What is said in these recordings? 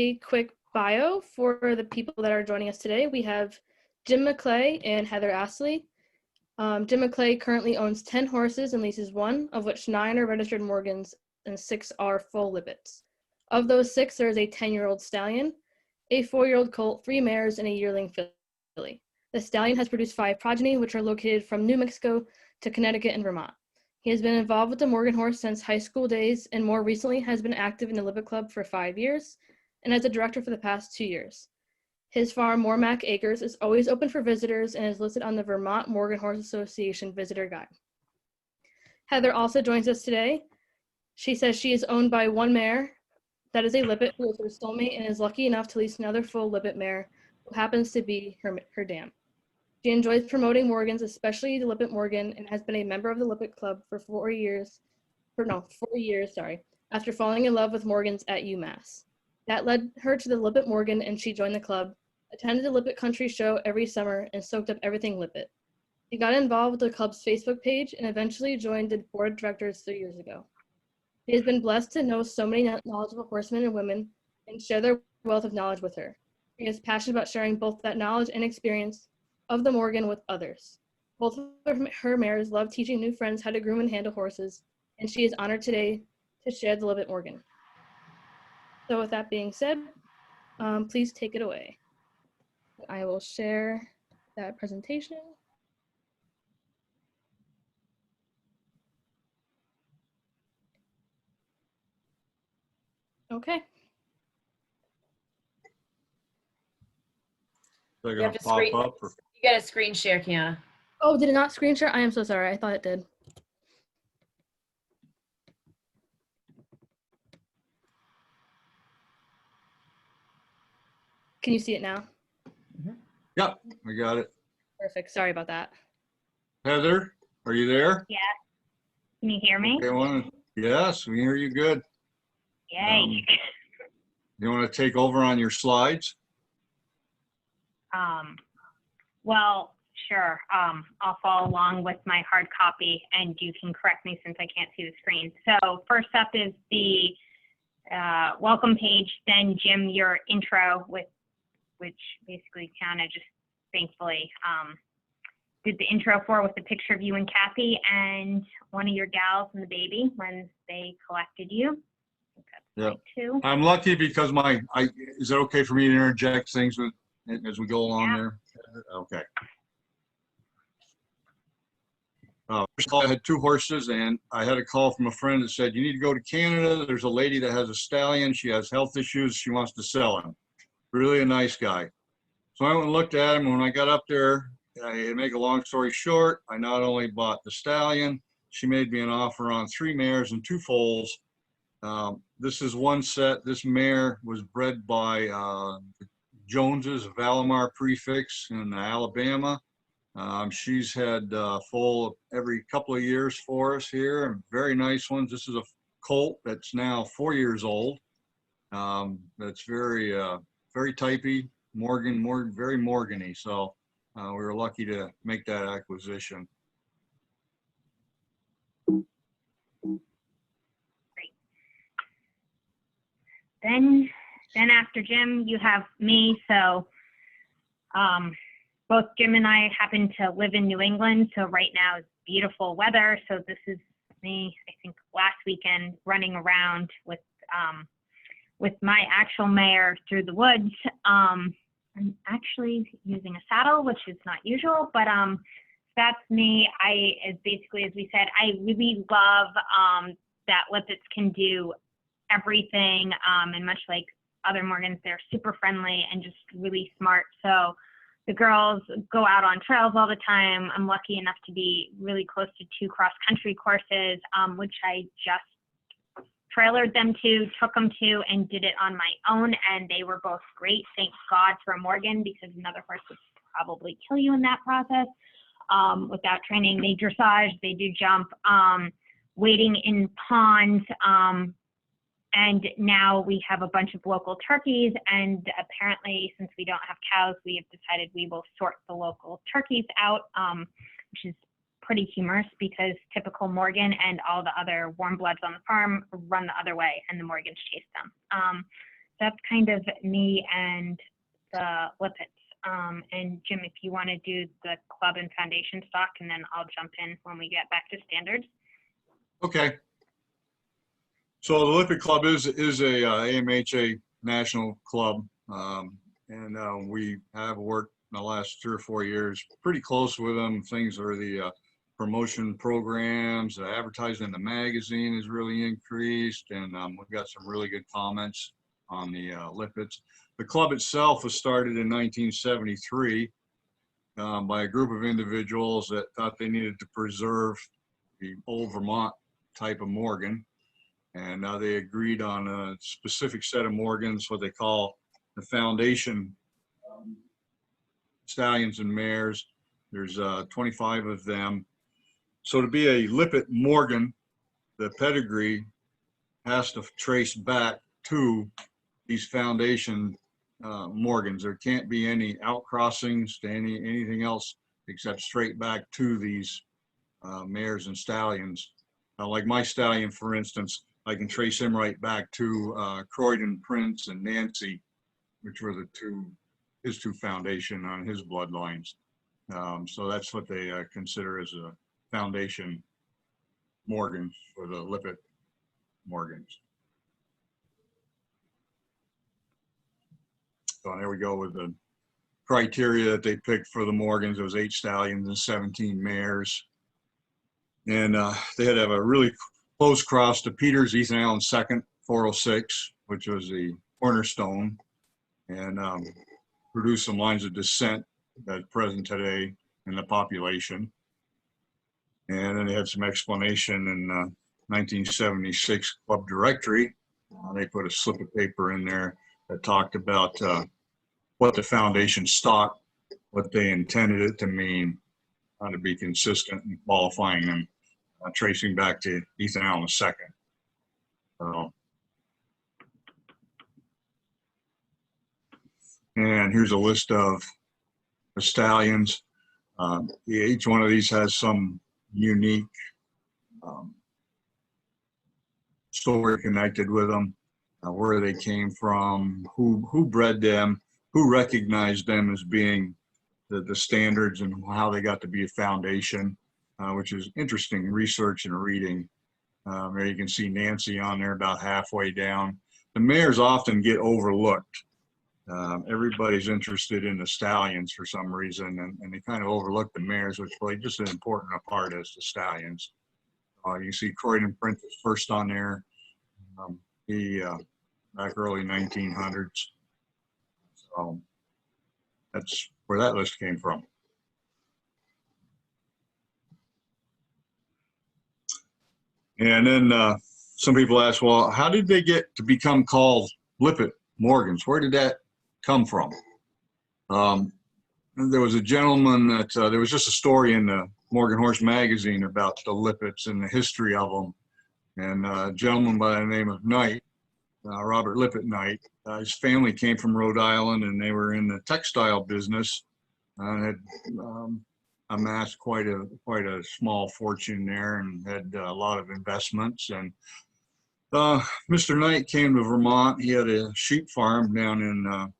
a quick bio for the people that are joining us today. We have Jim McClay and Heather Astley. Jim McClay currently owns 10 horses and leases 1, of which 9 are registered Morgans and 6 are full Lippitts. Of those 6, there is a 10-year-old stallion, a 4-year-old colt, 3 mares, and a yearling filly. The stallion has produced 5 progeny, which are located from New Mexico to Connecticut and Vermont. He has been involved with the Morgan horse since high school days and more recently has been active in the Lippitt Club for 5 years and as a director for the past 2 years. His farm, Mormac Acres, is always open for visitors and is listed on the Vermont Morgan Horse Association Visitor Guide. Heather also joins us today. She says she is owned by 1 mare that is a Lippitt who is her soulmate and is lucky enough to lease another full Lippitt mare who happens to be her dam. She enjoys promoting Morgans, especially the Lippitt Morgan, and has been a member of the Lippitt Club for 4 years, after falling in love with Morgans at UMass. That led her to the Lippitt Morgan, and she joined the club, attended the Lippitt Country Show every summer, and soaked up everything Lippitt. She got involved with the club's Facebook page and eventually joined the board of directors 3 years ago. She has been blessed to know so many knowledgeable horsemen and women and share their wealth of knowledge with her. She is passionate about sharing both that knowledge and experience of the Morgan with others. Both of her mares love teaching new friends how to groom and handle horses, and she is honored today to share the Lippitt Morgan. So with that being said, please take it away. I will share that presentation. Okay. They're going to pop up. Or... You got a screen share, Kiana. Oh, did it not screen share? I am so sorry. I thought it did. Can you see it now? Yep, I got it. Perfect. Sorry about that. Heather, are you there? Yeah. Can you hear me? Okay, yes, we hear you good. Yay. You want to take over on your slides? Well, sure. I'll follow along with my hard copy and you can correct me since I can't see the screen. So first up is the welcome page, then Jim, your intro, which basically Kiana just thankfully did the intro for, with the picture of you and Kathy and one of your gals and the baby when they collected you. Yeah. I'm lucky because is it okay for me to interject things as we go along there? Okay. First of all, I had 2 horses, and I had a call from a friend that said, you need to go to Canada. There's a lady that has a stallion. She has health issues. She wants to sell him. Really a nice guy. So I went and looked at him. When I got up there, to make a long story short, I not only bought the stallion, she made me an offer on 3 mares and 2 foals. This is one set. This mare was bred by Jones's, Valimar prefix in Alabama. She's had foal every couple of years for us here. Very nice ones. This is a colt that's now 4 years old. That's very, very typey, very Morgan-y. So we were lucky to make that acquisition. Great. Then after Jim, you have me. So both Jim and I happen to live in New England. So right now it's beautiful weather. So this is me, I think last weekend, running around with my actual mare through the woods. I'm actually using a saddle, which is not usual, but that's me. Basically, as we said, I really love that Lippitts can do everything, and much like other Morgans, they're super friendly and just really smart. So the girls go out on trails all the time. I'm lucky enough to be really close to 2 cross-country courses, which I just trailered them to, took them to, and did it on my own, and they were both great. Thank God for a Morgan, because another horse would probably kill you in that process. Without training, they dressage, they do jump, wading in ponds, and now we have a bunch of local turkeys, and apparently, since we don't have cows, we have decided we will sort the local turkeys out, which is pretty humorous because typical Morgan and all the other warm bloods on the farm run the other way and the Morgans chase them. that's kind of me and the Lippitts. And Jim, if you want to do the club and foundation stock, and then I'll jump in when we get back to standards. Okay. So the Lippitt Club is a AMHA national club, and we have worked in the last 3 or 4 years pretty close with them. Things are the promotion programs, advertising in the magazine has really increased, and we've got some really good comments on the Lippitts. The club itself was started in 1973 by a group of individuals that thought they needed to preserve the old Vermont type of Morgan. And now they agreed on a specific set of Morgans, what they call the foundation stallions and mares. There's 25 of them. So to be a Lippitt Morgan, the pedigree has to trace back to these foundation Morgans. There can't be any outcrossings to anything else except straight back to these mares and stallions. Like my stallion, for instance, I can trace him right back to Croydon Prince and Nancy, which were his two foundation on his bloodlines. So that's what they consider as a foundation Morgan for the Lippitt Morgans. So there we go with the criteria that they picked for the Morgans. It was 8 stallions and 17 mares. And they had to have a really close cross to Peter's Ethan Allen second, 406, which was the cornerstone, and produced some lines of descent that's present today in the population. And then they had some explanation in 1976 club directory. They put a slip of paper in there that talked about what the foundation stock, what they intended it to mean, how to be consistent in qualifying them, tracing back to Ethan Allen II. So, and here's a list of the stallions. Each one of these has some unique story connected with them, where they came from, who bred them, who recognized them as being the standards, and how they got to be a foundation, which is interesting research and reading. There you can see Nancy on there about halfway down. The mares often get overlooked. Everybody's interested in the stallions for some reason, and they kind of overlook the mares, which play just as important a part as the stallions. You see Croydon Prince is first on there. He back early 1900s. So that's where that list came from. And then some people ask, well, how did they get to become called Lippitt Morgans? Where did that come from? There was a gentleman that, there was just a story in the Morgan Horse magazine about the Lippitts and the history of them. And a gentleman by the name of Knight, Robert Lippitt Knight, his family came from Rhode Island, and they were in the textile business and had amassed quite a small fortune there, and had a lot of investments. And Mr. Knight came to Vermont. He had a sheep farm down in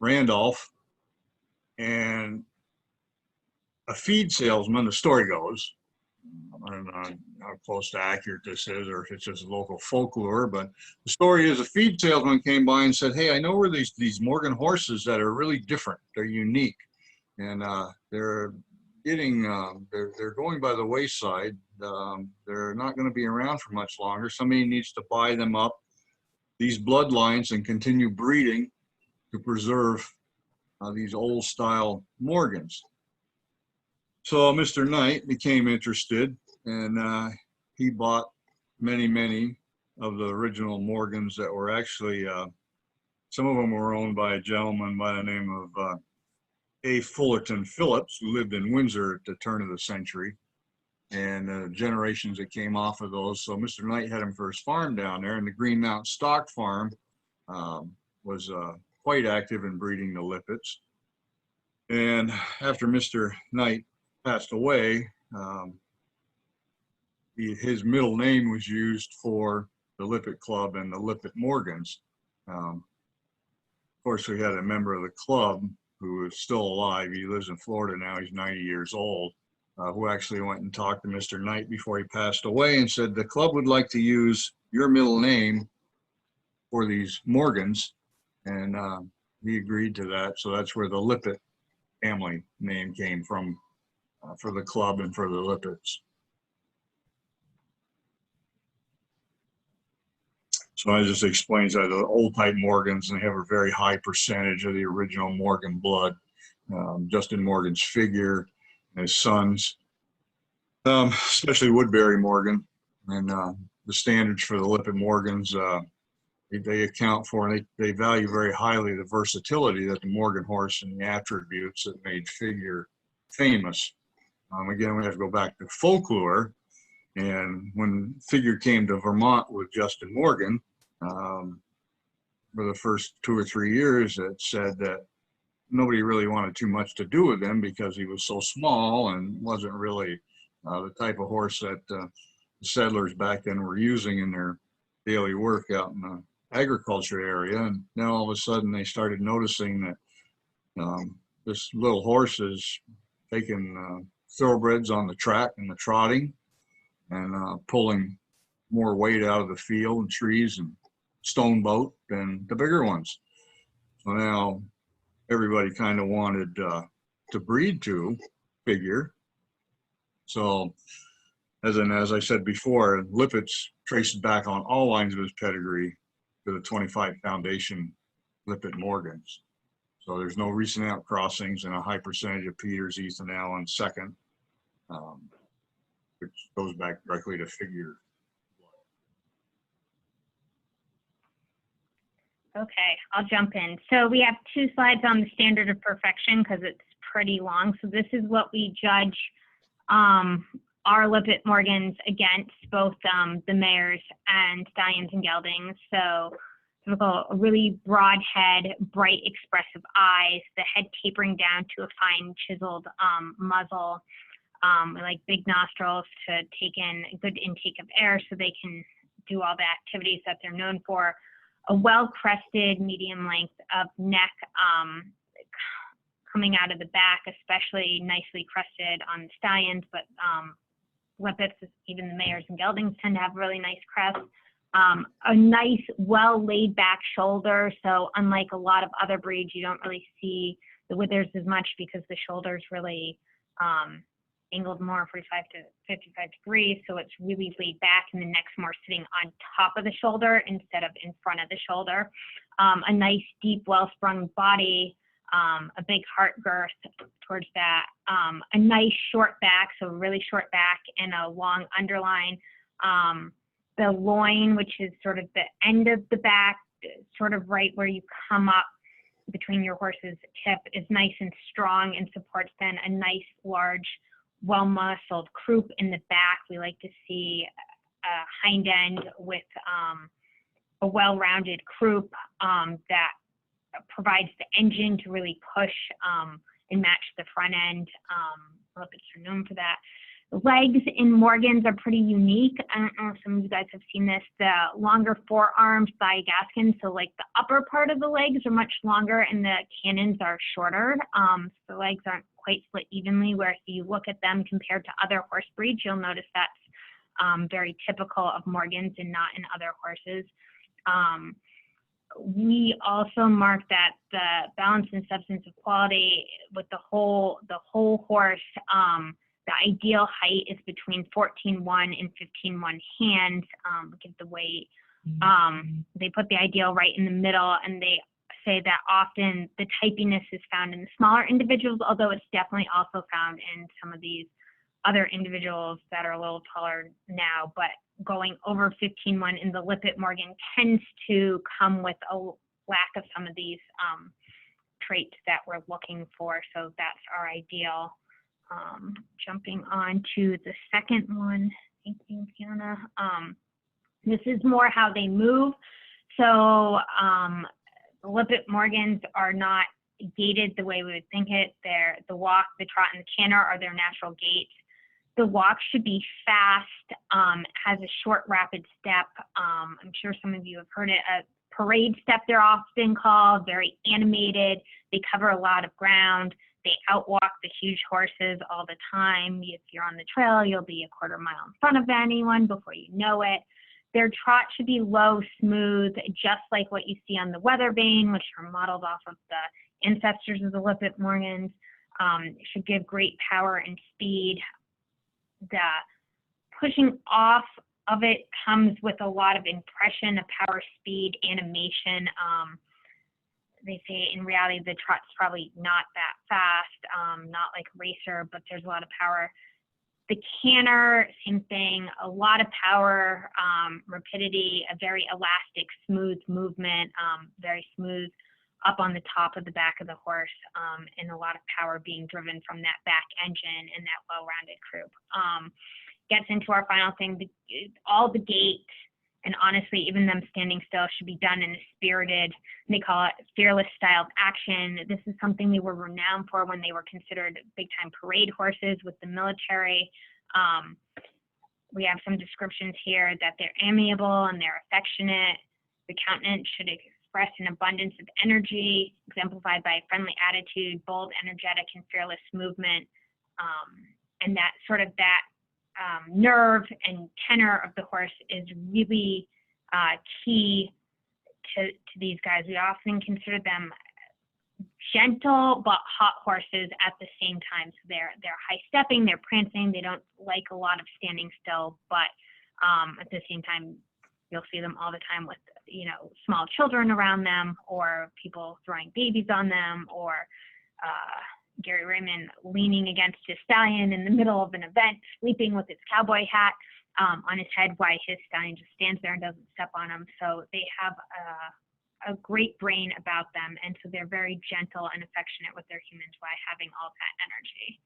Randolph, and a feed salesman, the story goes, I don't know how close to accurate this is, or if it's just local folklore, but the story is a feed salesman came by and said, hey, I know where these Morgan horses that are really different, they're unique, and they're getting, they're going by the wayside. They're not going to be around for much longer. Somebody needs to buy them up, these bloodlines, and continue breeding to preserve these old style Morgans. So Mr. Knight became interested, and he bought many of the original Morgans that were actually, some of them were owned by a gentleman by the name of A. Fullerton Phillips, who lived in Windsor at the turn of the century, and generations that came off of those. So Mr. Knight had him for his farm down there, and the Green Mountain Stock Farm was quite active in breeding the Lippitts. And after Mr. Knight passed away, his middle name was used for the Lippitt Club and the Lippitt Morgans. Of course, we had a member of the club who is still alive. He lives in Florida now. He's 90 years old, who actually went and talked to Mr. Knight before he passed away and said the club would like to use your middle name for these Morgans. And he agreed to that. So that's where the Lippitt family name came from for the club and for the Lippitts. So that just explains that the old type Morgans, and they have a very high percentage of the original Morgan blood. Justin Morgan's figure, his sons, especially Woodbury Morgan, and the standards for the Lippitt Morgans, they account for, and they value very highly the versatility that the Morgan horse and the attributes that made Figure famous. Again, we have to go back to folklore. And when Figure came to Vermont with Justin Morgan, for the first 2 or 3 years, it said that nobody really wanted too much to do with him because he was so small and wasn't really the type of horse that the settlers back then were using in their daily work out in the agriculture area. And now all of a sudden they started noticing that this little horse is taking thoroughbreds on the track and the trotting, and pulling more weight out of the field and trees and stone boat than the bigger ones. So now everybody kind of wanted to breed to Figure. So as I said before, Lippitt's traced back on all lines of his pedigree to the 25 Foundation Lippitt Morgans. So there's no recent outcrossings, and a high percentage of Peters, Ethan Allen second, which goes back directly to Figure. Okay, I'll jump in. So we have 2 slides on the standard of perfection because it's pretty long. So this is what we judge our Lippitt Morgans against, both the mares and stallions and geldings. So typical, a really broad head, bright expressive eyes, the head tapering down to a fine chiseled muzzle. We like big nostrils to take in a good intake of air so they can do all the activities that they're known for. A well-crested medium length of neck coming out of the back, especially nicely crested on the stallions, but Lippitts, even the mares and geldings, tend to have really nice crests. A nice, well laid back shoulder. So unlike a lot of other breeds, you don't really see the withers as much because the shoulder's really angled more 45 to 55 degrees. So it's really laid back, and the neck's more sitting on top of the shoulder instead of in front of the shoulder. A nice, deep, well-sprung body, a big heart girth towards that. A nice short back, so really short back and a long underline. The loin, which is sort of the end of the back, sort of right where you come up between your horse's hip, is nice and strong and supports then a nice, large, well-muscled croup in the back. We like to see a hind end with a well-rounded croup that provides the engine to really push and match the front end. Lippitts are known for that. The legs in Morgans are pretty unique. I don't know if some of you guys have seen this. The longer forearms, thigh gaskins, so like the upper part of the legs are much longer and the cannons are shorter. So the legs aren't quite split evenly, where if you look at them compared to other horse breeds, you'll notice that's very typical of Morgans and not in other horses. We also mark that the balance and substance of quality with the whole horse. The ideal height is between 14.1 and 15.1 hands. Give the weight. They put the ideal right in the middle, and they say that often the typiness is found in the smaller individuals, although it's definitely also found in some of these other individuals that are a little taller now. But going over 15.1 in the Lippitt Morgan tends to come with a lack of some of these traits that we're looking for. So that's our ideal. Jumping on to the second one. Thank you, Fiona. This is more how they move. So the Lippitt Morgans are not gated the way we would think it. They're the walk, the trot, and the canter are their natural gaits. The walk should be fast, has a short, rapid step. I'm sure some of you have heard it, parade step, they're often called, very animated. They cover a lot of ground. They outwalk the huge horses all the time. If you're on the trail, you'll be a quarter mile in front of anyone before you know it. Their trot should be low, smooth, just like what you see on the weather vane, which are modeled off of the ancestors of the Lippitt Morgans. It should give great power and speed. The pushing off of it comes with a lot of impression of power, speed, animation. They say in reality the trot's probably not that fast, not like a racer, but there's a lot of power. The canter, same thing, a lot of power, rapidity, a very elastic, smooth movement, very smooth up on the top of the back of the horse, and a lot of power being driven from that back engine and that well-rounded croup. Gets into our final thing, all the gait, and honestly, even them standing still should be done in a spirited, they call it fearless style of action. This is something they were renowned for when they were considered big-time parade horses with the military. We have some descriptions here that they're amiable and they're affectionate. The countenance should express an abundance of energy, exemplified by a friendly attitude, bold, energetic, and fearless movement. And that sort of nerve and tenor of the horse is really key to these guys. We often consider them gentle but hot horses at the same time. So they're high stepping, they're prancing, they don't like a lot of standing still, but at the same time you'll see them all the time with small children around them, or people throwing babies on them, or Gary Raymond leaning against his stallion in the middle of an event, sleeping with his cowboy hat on his head while his stallion just stands there and doesn't step on him. So they have a great brain about them, and so they're very gentle and affectionate with their humans while having all that energy.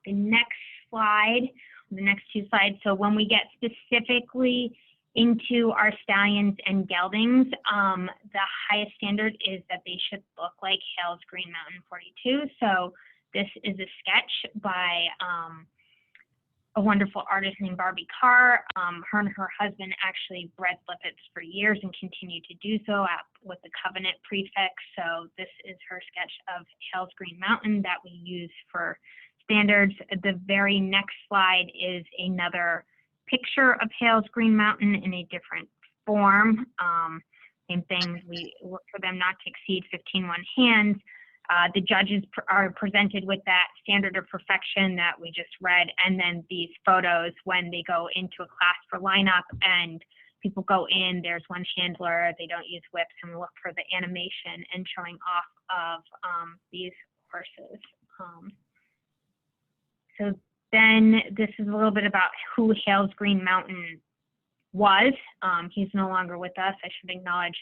The next slide, the next two slides, so when we get specifically into our stallions and geldings, the highest standard is that they should look like Hale's Green Mountain 42. So this is a sketch by a wonderful artist named Barbie Carr. Her and her husband actually bred Lippitts for years and continue to do so with the Covenant prefix. So this is her sketch of Hale's Green Mountain that we use for standards. The very next slide is another picture of Hale's Green Mountain in a different form. Same thing, we look for them not to exceed 15 hands. The judges are presented with that standard of perfection that we just read, and then these photos when they go into a class for lineup and people go in, there's one handler, they don't use whips, and we look for the animation and showing off of these horses. So then this is a little bit about who Hale's Green Mountain was. He's no longer with us. I should acknowledge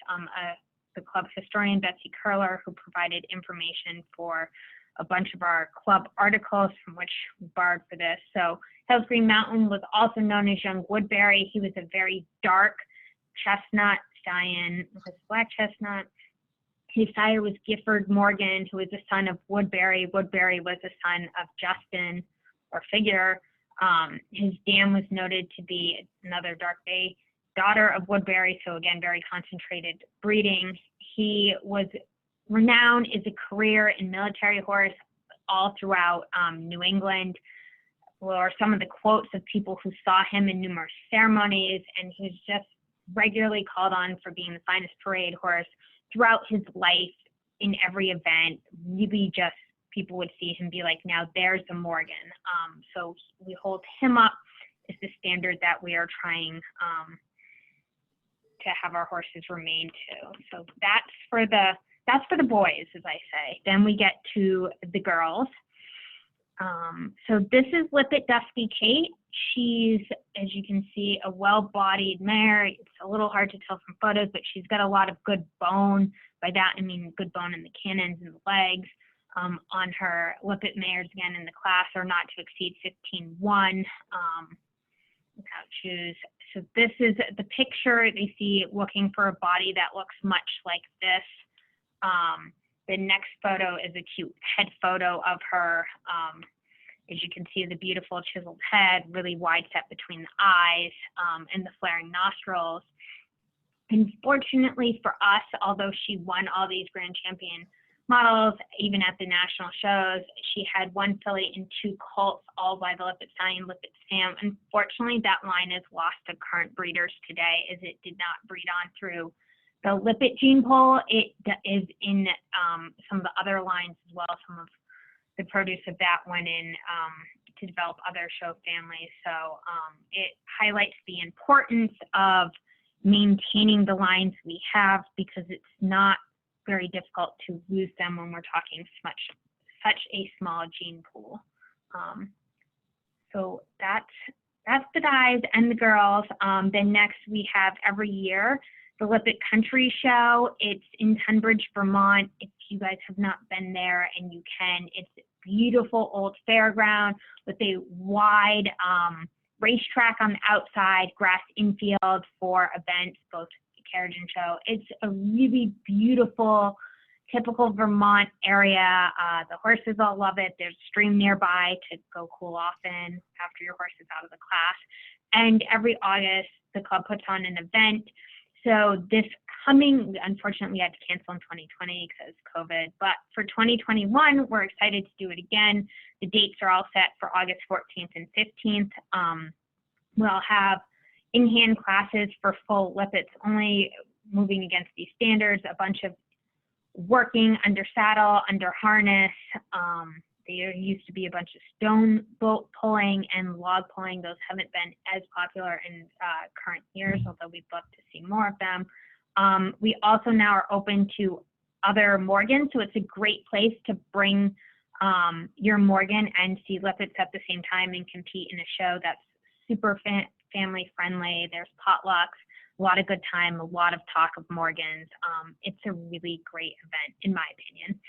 the club historian, Betsy Curler, who provided information for a bunch of our club articles from which we borrowed for this. So Hale's Green Mountain was also known as Young Woodbury. He was a very dark chestnut stallion with black chestnut. His sire was Gifford Morgan, who was the son of Woodbury. Woodbury was the son of Justin or Figure. His dam was noted to be another dark bay daughter of Woodbury, so again, very concentrated breeding. He was renowned as a career and military horse all throughout New England, or some of the quotes of people who saw him in numerous ceremonies, and he was just regularly called on for being the finest parade horse throughout his life in every event. Really just people would see him be like, now there's a Morgan. So we hold him up as the standard that we are trying to have our horses remain to. So that's for the boys, as I say. Then we get to the girls. So this is Lippitt Dusky Kate. She's, as you can see, a well-bodied mare. It's a little hard to tell from photos, but she's got a lot of good bone. By that, I mean good bone in the cannons and the legs. On her Lippitt mares, again, in the class, are not to exceed 15-1 without shoes. So this is the picture they see looking for a body that looks much like this. The next photo is a cute head photo of her. As you can see, the beautiful chiseled head, really wide set between the eyes, and the flaring nostrils. Unfortunately for us, although she won all these grand champion models, even at the national shows, she had 1 filly and 2 colts, all by the Lippitt Stallion, Lippitt Sam. Unfortunately, that line is lost to current breeders today, as it did not breed on through the Lippitt gene pool. It is in some of the other lines as well. Some of the produce of that went in to develop other show families. So it highlights the importance of maintaining the lines we have, because it's not very difficult to lose them when we're talking such a small gene pool. So that's the guys and the girls. Then next we have every year the Lippitt Country Show. It's in Tunbridge, Vermont. If you guys have not been there, and you can, it's a beautiful old fairground with a wide racetrack on the outside, grass infield for events, both carriage and show. It's a really beautiful, typical Vermont area. The horses all love it. There's a stream nearby to go cool off in after your horse is out of the class. And every August, the club puts on an event. So this coming, unfortunately, we had to cancel in 2020 because COVID, but for 2021, we're excited to do it again. The dates are all set for August 14th and 15th. We'll have in-hand classes for full Lippitts, only moving against these standards, a bunch of working under saddle, under harness. There used to be a bunch of stone boat pulling and log pulling. Those haven't been as popular in current years, although we'd love to see more of them. We also now are open to other Morgans, so it's a great place to bring your Morgan and see Lippitts at the same time and compete in a show that's super family friendly. There's potlucks, a lot of good time, a lot of talk of Morgans. It's a really great event, in my opinion.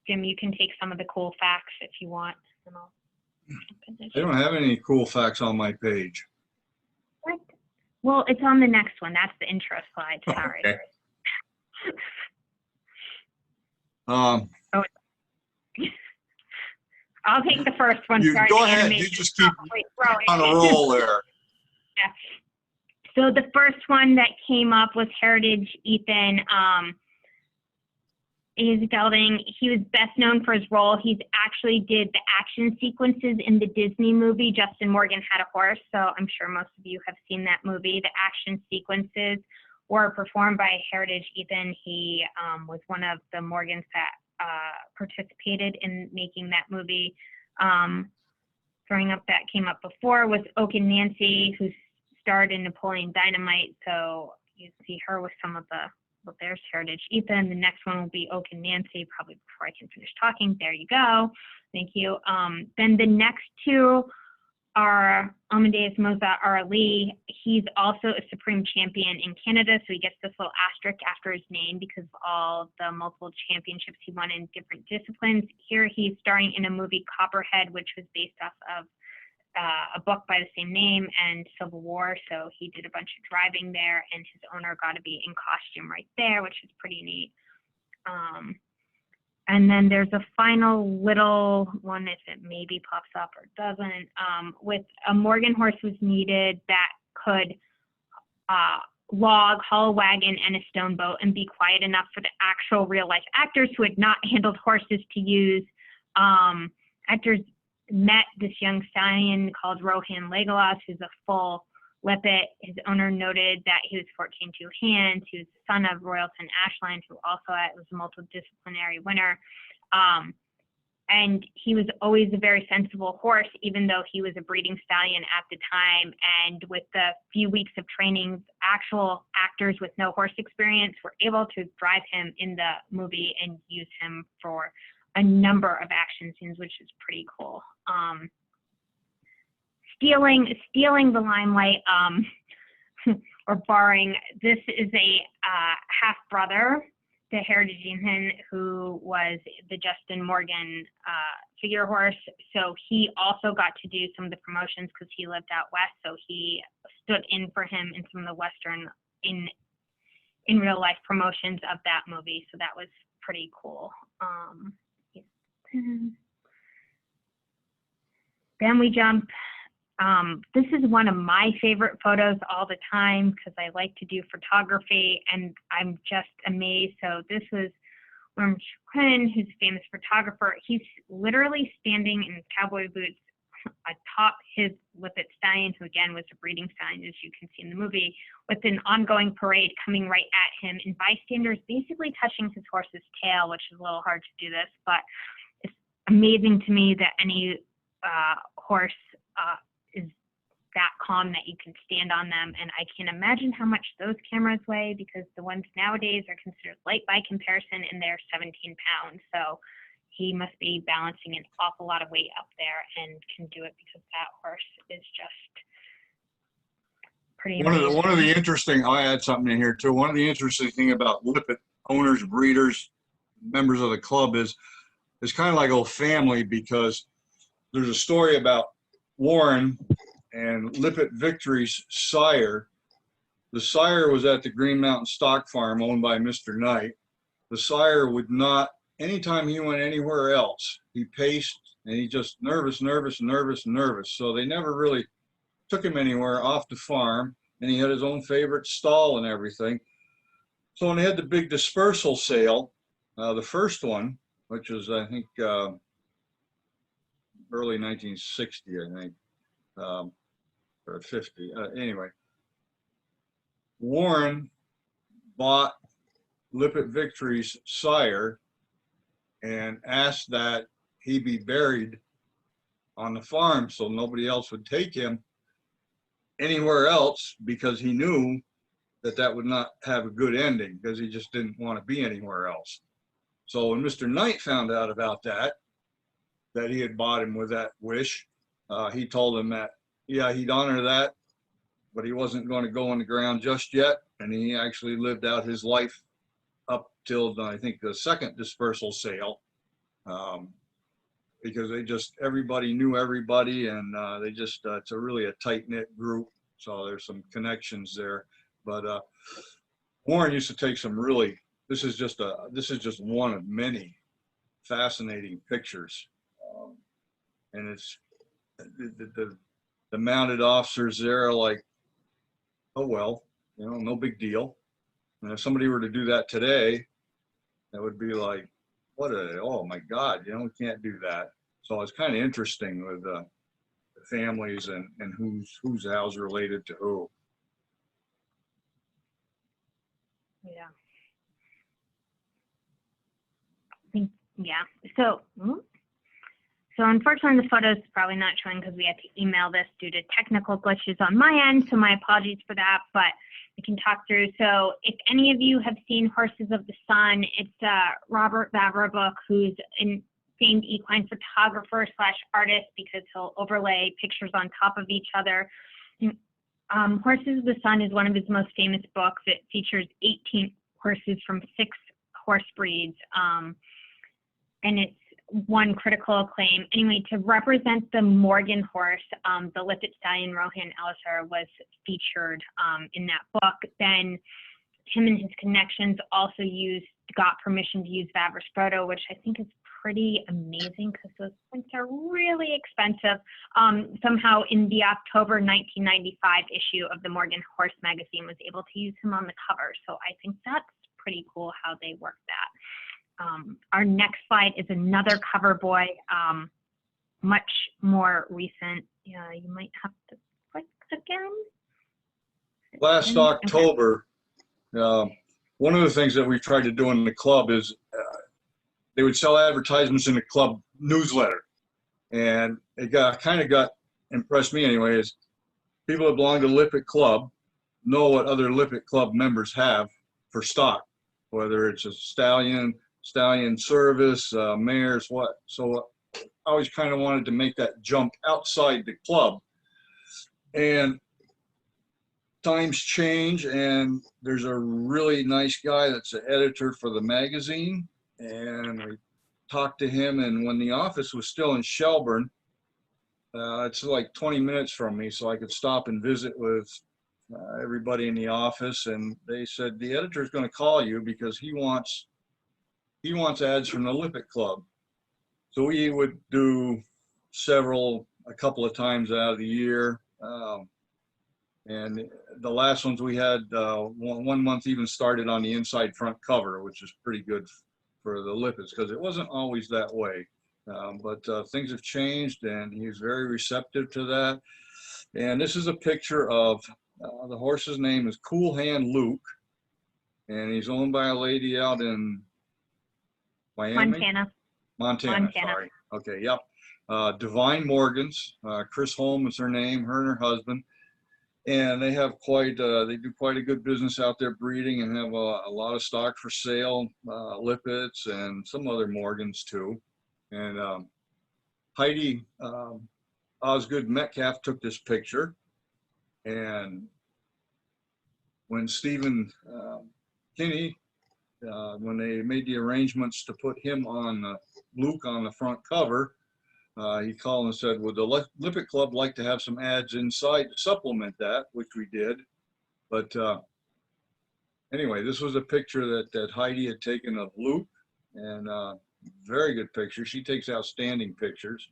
Jim, you can take some of the cool facts if you want. I don't have any cool facts on my page. What? Well, it's on the next one. That's the intro slide. Sorry. Okay. I'll take the first one. You Sorry, go the ahead. You animation just is keep probably throwing. on a roll there. Yeah. So the first one that came up was Heritage Ethan. His gelding. He was best known for his role. He's actually did the action sequences in the Disney movie Justin Morgan Had a Horse. So I'm sure most of you have seen that movie. The action sequences were performed by Heritage Ethan. He was one of the Morgans that participated in making that movie. Throwing up that came up before was Oak and Nancy, who starred in Napoleon Dynamite. So you see her with some of the, well, there's Heritage Ethan. The next one will be Oak and Nancy, probably before I can finish talking. There you go. Thank you. Then the next two are Amadeus Moza Ali. He's also a Supreme Champion in Canada, so he gets this little asterisk after his name because of all the multiple championships he won in different disciplines. Here he's starring in a movie, Copperhead, which was based off of a book by the same name and Civil War, so he did a bunch of driving there, and his owner got to be in costume right there, which is pretty neat. And then there's a final little one, if it maybe pops up or doesn't, with a Morgan horse was needed that could log, haul a wagon, and a stone boat and be quiet enough for the actual real life actors who had not handled horses to use. Actors met this young stallion called Rohan Legolas, who's a full Lippitt. His owner noted that he was 14 two-hands. He was the son of Royalton Ashline, who also was a multidisciplinary winner. And he was always a very sensible horse, even though he was a breeding stallion at the time. And with the few weeks of training, actual actors with no horse experience were able to drive him in the movie and use him for a number of action scenes, which is pretty cool. Stealing the limelight, or barring, this is a half brother to Heritage Ethan, who was the Justin Morgan figure horse. So he also got to do some of the promotions because he lived out west. So he stood in for him in some of the Western in real life promotions of that movie. So that was pretty cool. Then we jump This is one of my favorite photos all the time because I like to do photography and I'm just amazed. So this was Worm Quinn, who's a famous photographer. He's literally standing in cowboy boots atop his Lippitt stallion, who again was a breeding stallion, as you can see in the movie, with an ongoing parade coming right at him and bystanders basically touching his horse's tail, which is a little hard to do this, but it's amazing to me that any horse is that calm that you can stand on them. And I can imagine how much those cameras weigh because the ones nowadays are considered light by comparison and they're 17 pounds. So he must be balancing an awful lot of weight up there and can do it because that horse is just pretty amazing. One of the interesting, I'll add something in here too. One of the interesting thing about Lippitt owners, breeders, members of the club is it's kind of like a family because there's a story about Warren and Lippitt Victory's sire. The sire was at the Green Mountain Stock Farm owned by Mr. Knight. The sire would not, anytime he went anywhere else, he paced and he just nervous. So they never really took him anywhere off the farm, and he had his own favorite stall and everything. So when they had the big dispersal sale, the first one, which was I think early 1960, I think, or 50. Anyway, Warren bought Lippitt Victory's sire and asked that he be buried on the farm so nobody else would take him anywhere else because he knew that that would not have a good ending because he just didn't want to be anywhere else. So when Mr. Knight found out about that he had bought him with that wish, he told him that, yeah, he'd honor that, but he wasn't going to go on the ground just yet. And he actually lived out his life up till, I think, the second dispersal sale, because they just, everybody knew everybody, and they just, it's a really a tight-knit group. So there's some connections there. But Warren used to take some really, this is just one of many fascinating pictures. And it's, the mounted officers there are like, oh, well, you know, no big deal. And if somebody were to do that today, that would be like, oh my God, you know, we can't do that. So it's kind of interesting with the families and who's how's related to who. Yeah. Yeah. So unfortunately, the photo is probably not showing because we had to email this due to technical glitches on my end. So my apologies for that, but we can talk through. So if any of you have seen Horses of the Sun, it's Robert Vavrabuk, who's a famed equine photographer / artist because he'll overlay pictures on top of each other. Horses of the Sun is one of his most famous books. It features 18 horses from 6 horse breeds, and it's won critical acclaim. Anyway, to represent the Morgan horse, the Lippitt stallion Rohan Elisar was featured in that book. Then him and his connections also got permission to use Vavre's photo, which I think is pretty amazing because those prints are really expensive. Somehow in the October 1995 issue of the Morgan Horse magazine was able to use him on the cover. So I think that's pretty cool how they worked that. Our next slide is another cover boy, much more recent. Yeah, you might have to click again. Last October, one of the things that we tried to do in the club is they would sell advertisements in the club newsletter. And it impressed me anyway, is people that belong to Lippitt Club know what other Lippitt Club members have for stock, whether it's a stallion service, mares, what. So I always kind of wanted to make that jump outside the club. And times change, and there's a really nice guy that's the editor for the magazine. And I talked to him, and when the office was still in Shelburne, it's like 20 minutes from me, so I could stop and visit with everybody in the office. And they said, the editor is going to call you because he wants ads from the Lippitt Club. So we would do a couple of times out of the year. And the last ones we had, one month even started on the inside front cover, which is pretty good for the Lippitts because it wasn't always that way. But things have changed, and he's very receptive to that. And this is a picture of the horse's name is Cool Hand Luke, and he's owned by a lady out in Miami? Montana, sorry. Okay, yep. Divine Morgans, Chris Holm is her name, her and her husband. And they have they do quite a good business out there breeding and have a lot of stock for sale, Lippitts and some other Morgans too. And Heidi Osgood Metcalf took this picture. And when Stephen Kinney, when they made the arrangements to put him on Luke on the front cover, he called and said, would the Lippitt Club like to have some ads inside to supplement that, which we did. But anyway, this was a picture that Heidi had taken of Luke, and very good picture. She takes outstanding pictures,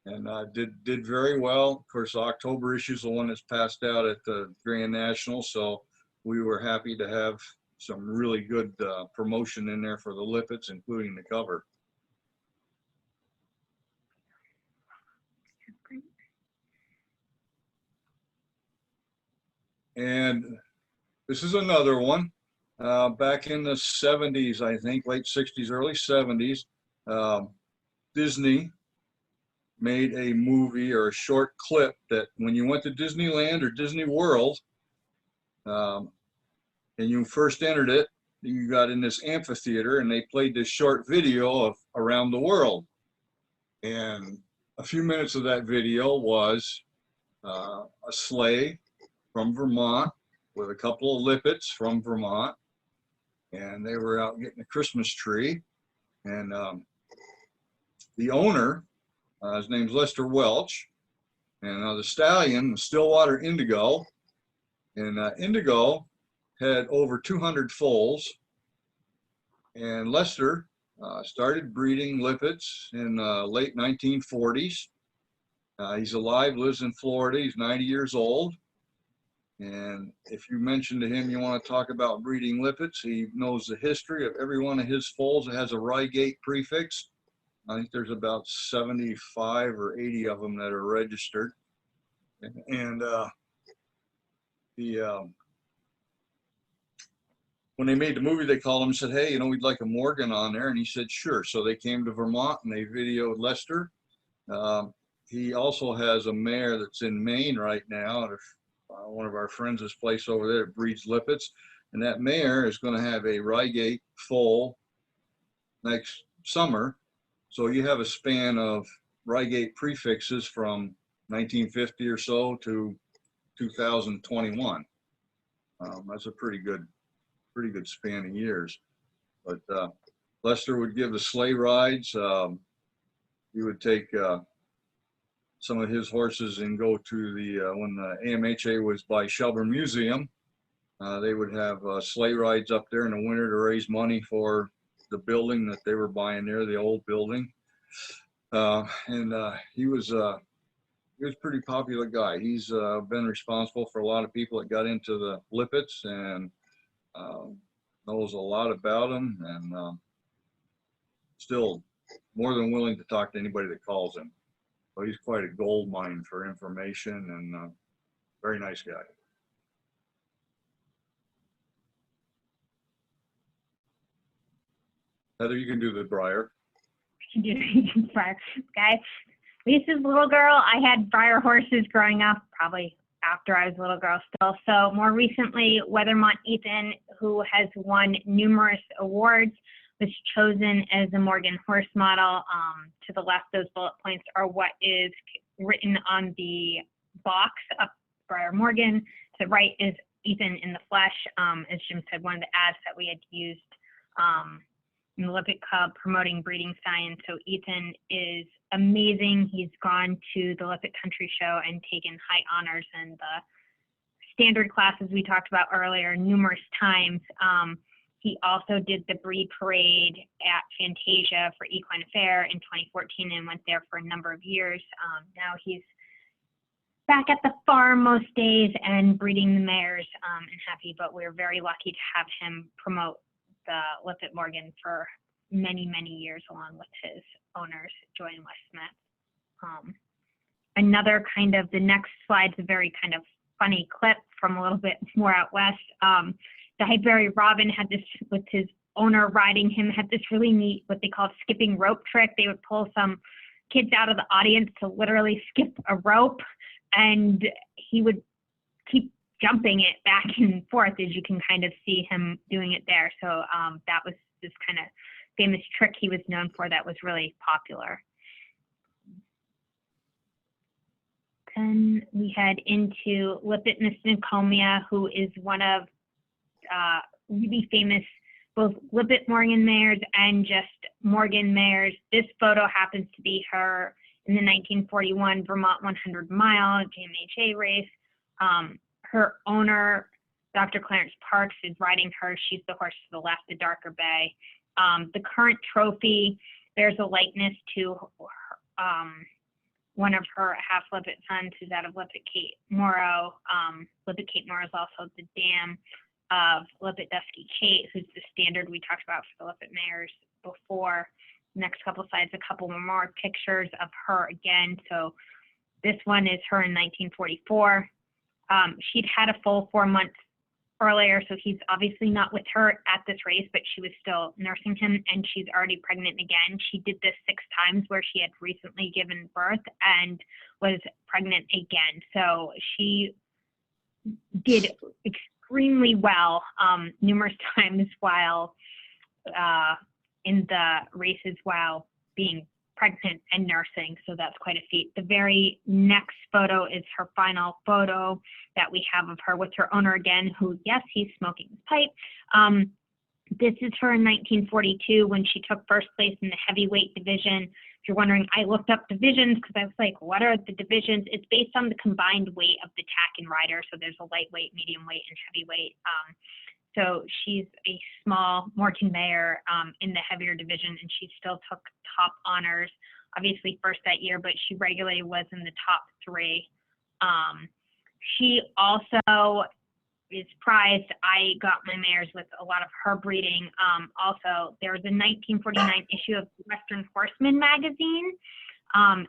and did very well. Of course, the October issue is the one that's passed out at the Grand National, so we were happy to have some really good promotion in there for the Lippitts, including the cover. And this is another one. Back in the 70s, I think, late 60s, early 70s, Disney made a movie or a short clip that when you went to Disneyland or Disney World, and you first entered it, you got in this amphitheater and they played this short video of around the world. And a few minutes of that video was a sleigh from Vermont with a couple of Lippitts from Vermont, and they were out getting a Christmas tree. And the owner, his name's Lester Welch, and the stallion, Stillwater Indigo, and Indigo had over 200 foals, and Lester started breeding Lippitts in late 1940s. He's alive, lives in Florida. He's 90 years old. And if you mention to him you want to talk about breeding Lippitts, he knows the history of every one of his foals that has a Rygate prefix. I think there's about 75 or 80 of them that are registered. And when they made the movie, they called him and said, hey, we'd like a Morgan on there. And he said, sure. So they came to Vermont and they videoed Lester. He also has a mare that's in Maine right now. One of our friends has placed over there that breeds Lippitts, and that mare is going to have a Rygate foal next summer. So you have a span of Rygate prefixes from 1950 or so to 2021. That's a pretty good span of years. But Lester would give the sleigh rides. He would take some of his horses and go to when the AMHA was by Shelburne Museum, they would have sleigh rides up there in the winter to raise money for the building that they were buying there, the old building. And he was a pretty popular guy. He's been responsible for a lot of people that got into the Lippitts and knows a lot about them, and still more than willing to talk to anybody that calls him. So he's quite a gold mine for information, and very nice guy. Heather, you can do the Briar. I can do Briar. Guys, Lisa's little girl, I had Briar horses growing up, probably after I was a little girl still. So more recently, Weathermont Ethan, who has won numerous awards, was chosen as a Morgan horse model. To the left, those bullet points are what is written on the box up Briar Morgan. To the right is Ethan in the flesh. As Jim said, one of the ads that we had used in the Lippitt Club promoting breeding science. So Ethan is amazing. He's gone to the Lippitt Country Show and taken high honors in the standard classes we talked about earlier numerous times. He also did the breed parade at Fantasia for Equine Affair in 2014 and went there for a number of years. Now he's back at the farm most days and breeding the mares and happy, but we're very lucky to have him promote the Lippitt Morgan for many, many years along with his owners, Joy and Wes Smith. Another kind of, the next slide's a very kind of funny clip from a little bit more out west. The Highbury Robin had this, with his owner riding him, had this really neat, what they call skipping rope trick. They would pull some kids out of the audience to literally skip a rope, and he would keep jumping it back and forth, as you can kind of see him doing it there. So that was this kind of famous trick he was known for that was really popular. Then we head into Lippitt Nisnacomia, who is one of really famous both Lippitt Morgan mares and just Morgan mares. This photo happens to be her in the 1941 Vermont 100 mile JMHA race. Her owner, Dr. Clarence Parks, is riding her. She's the horse to the left, the darker bay. The current trophy bears a likeness to one of her half Lippitt sons, who's out of Lippitt Cape Moro. Lippitt Cape Moro is also the dam of Lippitt Dusky Kate, who's the standard we talked about for the Lippitt mares before. Next couple slides, a couple more pictures of her again. So this one is her in 1944. She'd had a full 4 months earlier, so he's obviously not with her at this race, but she was still nursing him, and she's already pregnant again. She did this 6 times, where she had recently given birth and was pregnant again. So she did extremely well numerous times while in the races while being pregnant and nursing, so that's quite a feat. The very next photo is her final photo that we have of her with her owner again, who, yes, he's smoking his pipe. This is her in 1942 when she took first place in the heavyweight division. If you're wondering, I looked up divisions because I was like, what are the divisions? It's based on the combined weight of the tack and rider, so there's a lightweight, medium weight, and heavyweight. So she's a small Morgan mare in the heavier division, and she still took top honors, obviously first that year, but she regularly was in the top 3. She also is prized. I got my mares with a lot of her breeding. Also, there was a 1949 issue of Western Horseman magazine.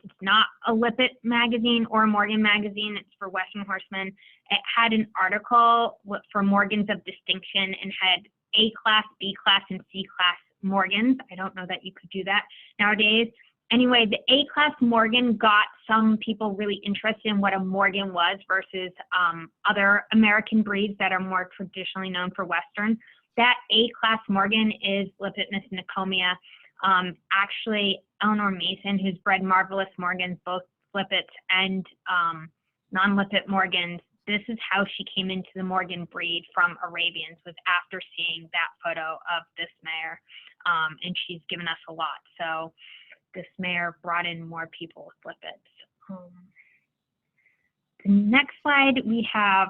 It's not a Lippitt magazine or a Morgan magazine. It's for Western Horsemen. It had an article for Morgans of distinction and had A class, B class, and C class Morgans. I don't know that you could do that nowadays. Anyway, the A class Morgan got some people really interested in what a Morgan was versus other American breeds that are more traditionally known for Western. That A class Morgan is Lippitt Nisnacomia. Actually, Eleanor Mason, who's bred Marvelous Morgans, both Lippitts and non-Lippitt Morgans, this is how she came into the Morgan breed from Arabians, was after seeing that photo of this mare, and she's given us a lot. So this mare brought in more people with Lippitts. The next slide, we have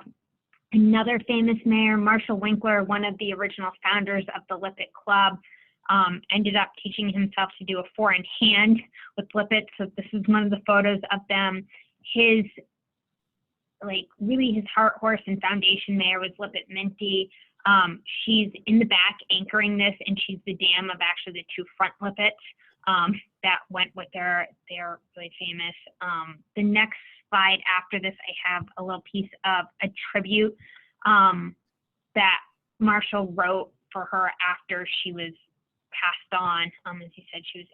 another famous mare, Marshall Winkler, one of the original founders of the Lippitt Club. Ended up teaching himself to do a 4-in-hand with Lippitt. So this is one of the photos of them. His, really his heart horse and foundation mare was Lippitt Minty. She's in the back anchoring this, and she's the dam of actually the 2 front Lippitts that went with their, they're really famous. The next slide after this, I have a little piece of a tribute that Marshall wrote for her after she was passed on. As he said, she was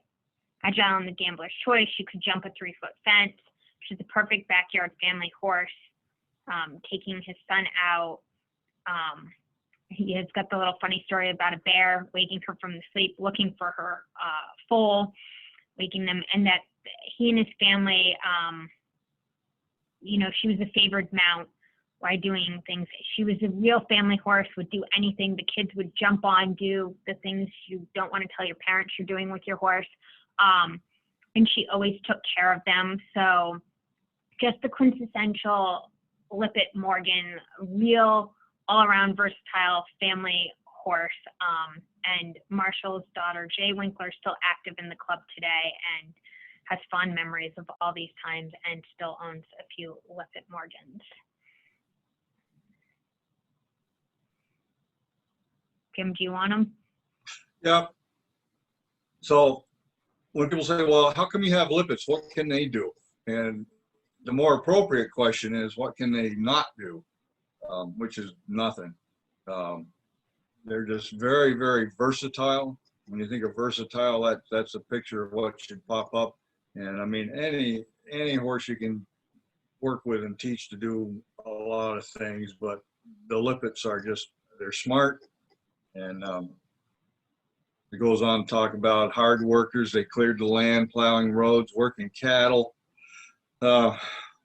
agile in the gambler's choice. She could jump a 3-foot fence. She's a perfect backyard family horse. Taking his son out. He has got the little funny story about a bear waking her from the sleep, looking for her foal, waking them, and that he and his family, she was a favored mount by doing things. She was a real family horse, would do anything. The kids would jump on, do the things you don't want to tell your parents you're doing with your horse. And she always took care of them. So just the quintessential Lippitt Morgan, real all-around versatile family horse. And Marshall's daughter, Jay Winkler, is still active in the club today and has fond memories of all these times and still owns a few Lippitt Morgans. Kim, do you want them? Yeah. So when people say, well, how come you have Lippitts? What can they do? And the more appropriate question is, what can they not do? Which is nothing. They're just very, very versatile. When you think of versatile, that's a picture of what should pop up. And I mean, any horse you can work with and teach to do a lot of things, but the Lippitts are just, they're smart. And it goes on to talk about hard workers. They cleared the land, plowing roads, working cattle.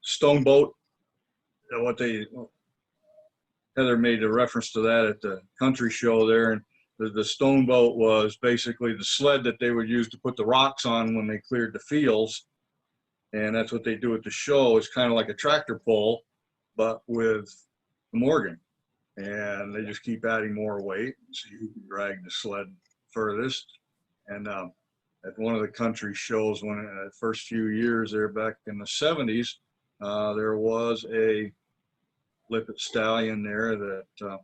Stone boat, Heather made a reference to that at the country show there. And the stone boat was basically the sled that they would use to put the rocks on when they cleared the fields. And that's what they do at the show. It's kind of like a tractor pull, but with the Morgan. And they just keep adding more weight. So you can drag the sled furthest. And at one of the country shows, when the first few years there back in the 70s, there was a Lippitt stallion there that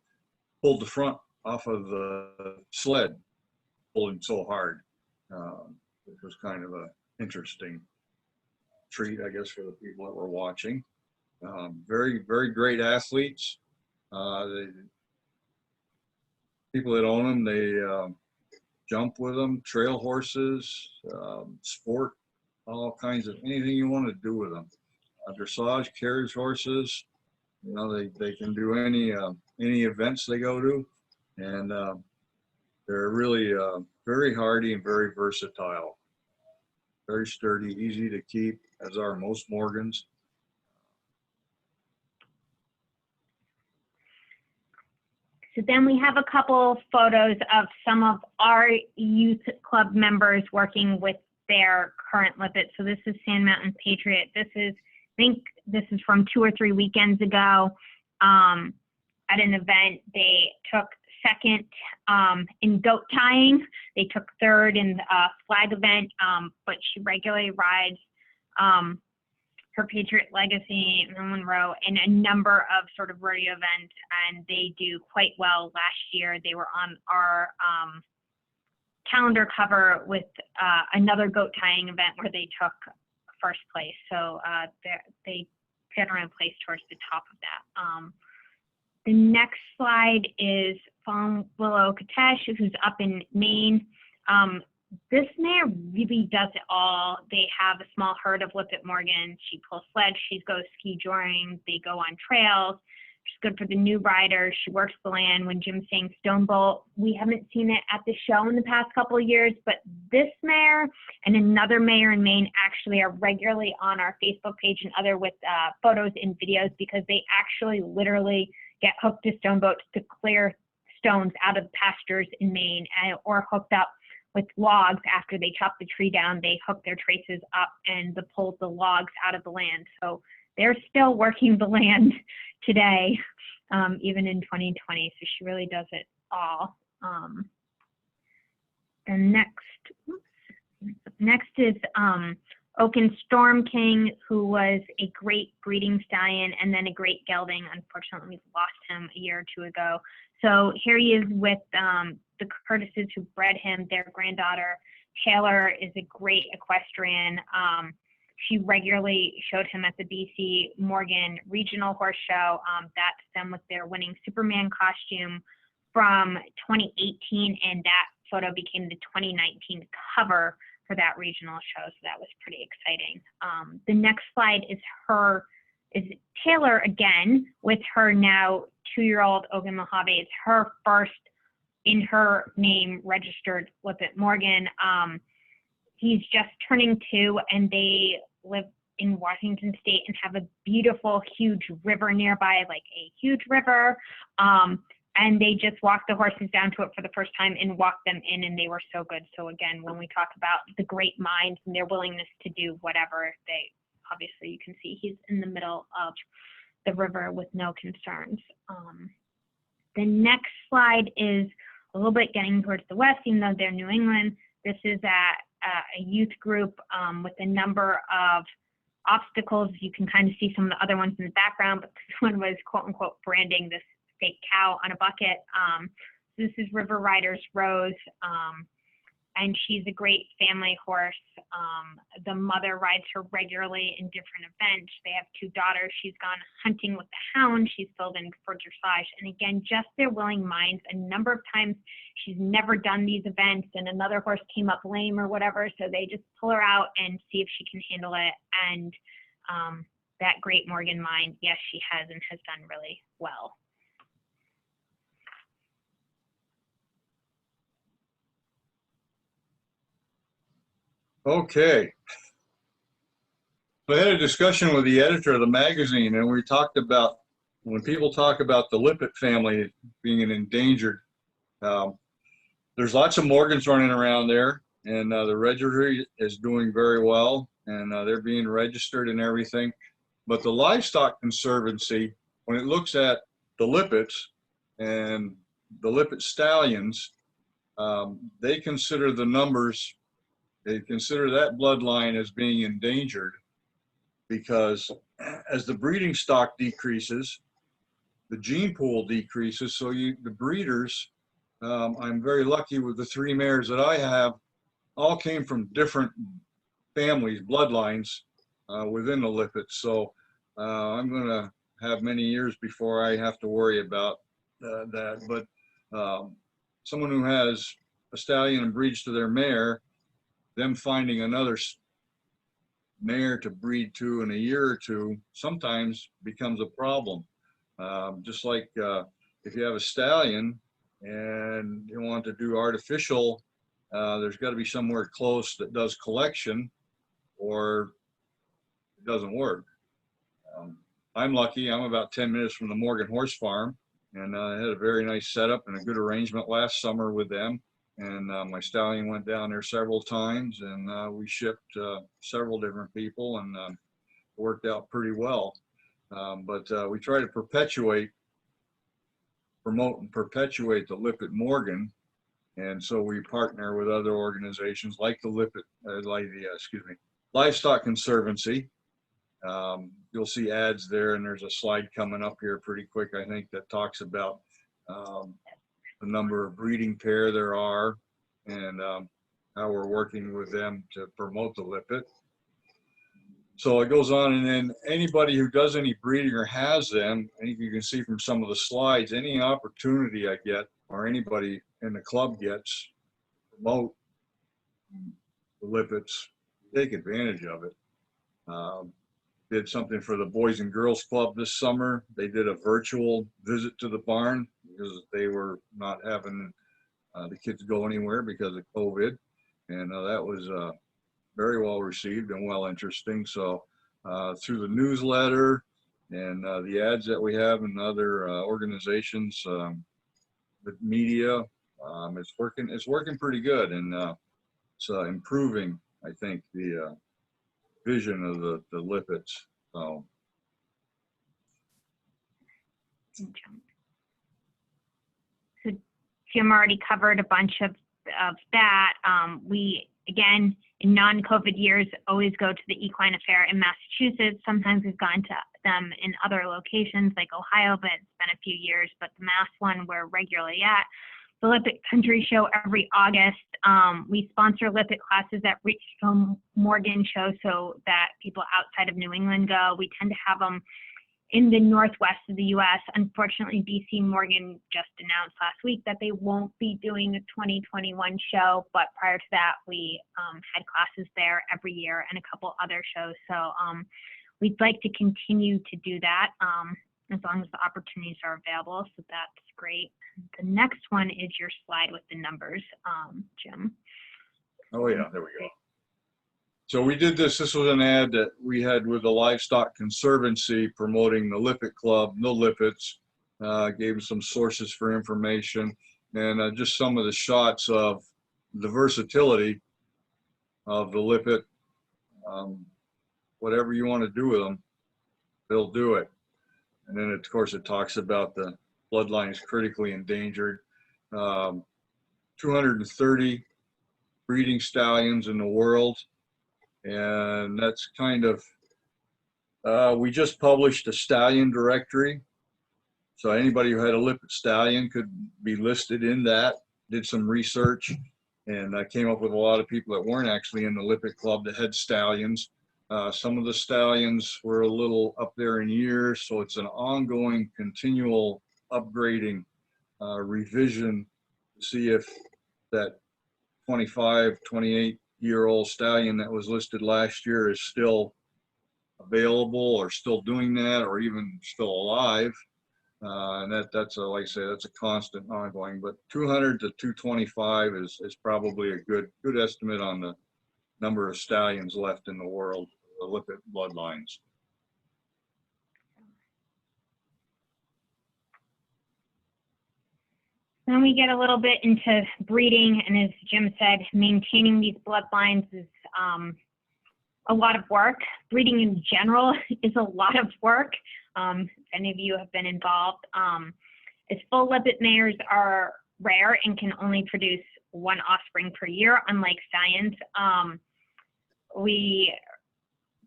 pulled the front off of the sled, pulling so hard. It was kind of an interesting treat, I guess, for the people that were watching. Very, very great athletes. The people that own them, they jump with them, trail horses, sport, all kinds of anything you want to do with them. Dressage, carriage horses, you know, they can do any events they go to, and they're really very hardy and very versatile, very sturdy, easy to keep, as are most Morgans. So then we have a couple photos of some of our youth club members working with their current Lippitt. So this is Sand Mountain Patriot. This is, I think this is from 2 or 3 weekends ago. At an event, they took second in goat tying. They took third in the flag event, but she regularly rides her Patriot Legacy, Monroe, in a number of sort of rodeo events, and they do quite well. Last year, they were on our calendar cover with another goat tying event where they took first place. So they generally placed towards the top of that. The next slide is Fallen Willow Katesh, who's up in Maine. This mare really does it all. They have a small herd of Lippitt Morgans. She pulls sled, she goes ski joring, they go on trails. She's good for the new riders. She works the land. When Jim's saying Stone Bolt, we haven't seen it at the show in the past couple of years, but this mare and another mare in Maine actually are regularly on our Facebook page and other with photos and videos, because they actually literally get hooked to stone boats to clear stones out of pastures in Maine, or hooked up with logs. After they chop the tree down, they hook their traces up and pull the logs out of the land. So they're still working the land today, even in 2020. So she really does it all. The next is Oaken Storm King, who was a great breeding stallion and then a great gelding. Unfortunately, we've lost him a year or 2 ago. So here he is with the Curtises who bred him. Their granddaughter, Taylor, is a great equestrian. She regularly showed him at the BC Morgan Regional Horse Show. That's them with their winning Superman costume from 2018, and that photo became the 2019 cover for that regional show, so that was pretty exciting. The next slide is Taylor again with her now 2-year-old Ogun Mojave. It's her first in her name registered Lippitt Morgan. He's just turning 2, and they live in Washington State and have a beautiful, huge river nearby, like a huge river. And they just walked the horses down to it for the first time and walked them in, and they were so good. So again, when we talk about the great minds and their willingness to do whatever, obviously you can see he's in the middle of the river with no concerns. The next slide is little bit getting towards the west, even though they're New England. This is at a youth group with a number of obstacles. You can kind of see some of the other ones in the background, but this one was quote unquote branding this fake cow on a bucket. This is River Riders Rose, and she's a great family horse. The mother rides her regularly in different events. They have 2 daughters. She's gone hunting with the hound. She's filled in for dressage. And again, just their willing minds. A number of times she's never done these events and another horse came up lame or whatever. So they just pull her out and see if she can handle it. And that great Morgan mind, yes, she has and has done really well. Okay. I had a discussion with the editor of the magazine, and we talked about when people talk about the Lippitt family being an endangered, there's lots of Morgans running around there, and the registry is doing very well, and they're being registered and everything. But the Livestock Conservancy, when it looks at the Lippitts and the Lippitt stallions, they consider the numbers, they consider that bloodline as being endangered, because as the breeding stock decreases, the gene pool decreases. So the breeders, I'm very lucky with the 3 mares that I have, all came from different families, bloodlines within the Lippitts. So I'm going to have many years before I have to worry about that. But someone who has a stallion and breeds to their mare, them finding another mare to breed to in a year or 2 sometimes becomes a problem. Just like if you have a stallion and you want to do artificial, there's got to be somewhere close that does collection, or it doesn't work. I'm lucky. I'm about 10 minutes from the Morgan Horse Farm, and I had a very nice setup and a good arrangement last summer with them. And my stallion went down there several times, and we shipped several different people, and worked out pretty well. But we try to promote and perpetuate the Lippitt Morgan, and so we partner with other organizations like the Livestock Conservancy. You'll see ads there, and there's a slide coming up here pretty quick, I think, that talks about the number of breeding pair there are, and how we're working with them to promote the Lippitt. So it goes on, and then anybody who does any breeding or has them, I think you can see from some of the slides, any opportunity I get or anybody in the club gets to promote the Lippitts, take advantage of it. Did something for the Boys and Girls Club this summer. They did a virtual visit to the barn because they were not having the kids go anywhere because of COVID. And that was very well received and well interesting. So through the newsletter and the ads that we have in other organizations, the media, it's working pretty good, and it's improving, I think, the vision of the Lippitts. So Jim already covered a bunch of that. We, again, in non-COVID years, always go to the Equine Affair in Massachusetts. Sometimes we've gone to them in other locations like Ohio, but it's been a few years. But the Mass one we're regularly at. The Lippitt Country Show every August. We sponsor Lippitt classes at Richfield Morgan Show so that people outside of New England go. We tend to have them in the northwest of the U.S. Unfortunately, BC Morgan just announced last week that they won't be doing a 2021 show, but prior to that, we had classes there every year and a couple other shows. So we'd like to continue to do that as long as the opportunities are available. So that's great. The next one is your slide with the numbers, Jim. oh yeah, there we go. So we did this. This was an ad that we had with the Livestock Conservancy promoting the Lippitt Club, the Lippitts, gave them some sources for information, and just some of the shots of the versatility of the Lippitt. Whatever you want to do with them, they'll do it. And then, of course, it talks about the bloodline is critically endangered. 230 breeding stallions in the world. And that's kind of, we just published a stallion directory. So anybody who had a Lippitt stallion could be listed in that. Did some research, and I came up with a lot of people that weren't actually in the Lippitt Club that had stallions. Some of the stallions were a little up there in years, so it's an ongoing, continual upgrading, revision to see if that 25, 28-year-old stallion that was listed last year is still available or still doing that or even still alive. And that's a, like I say, that's a constant ongoing, but 200 to 225 is probably a good estimate on the number of stallions left in the world, the Lippitt bloodlines. Then we get a little bit into breeding, and as Jim said, maintaining these bloodlines is a lot of work. Breeding in general is a lot of work. If any of you have been involved, as full Lippitt mares are rare and can only produce one offspring per year, unlike stallions. We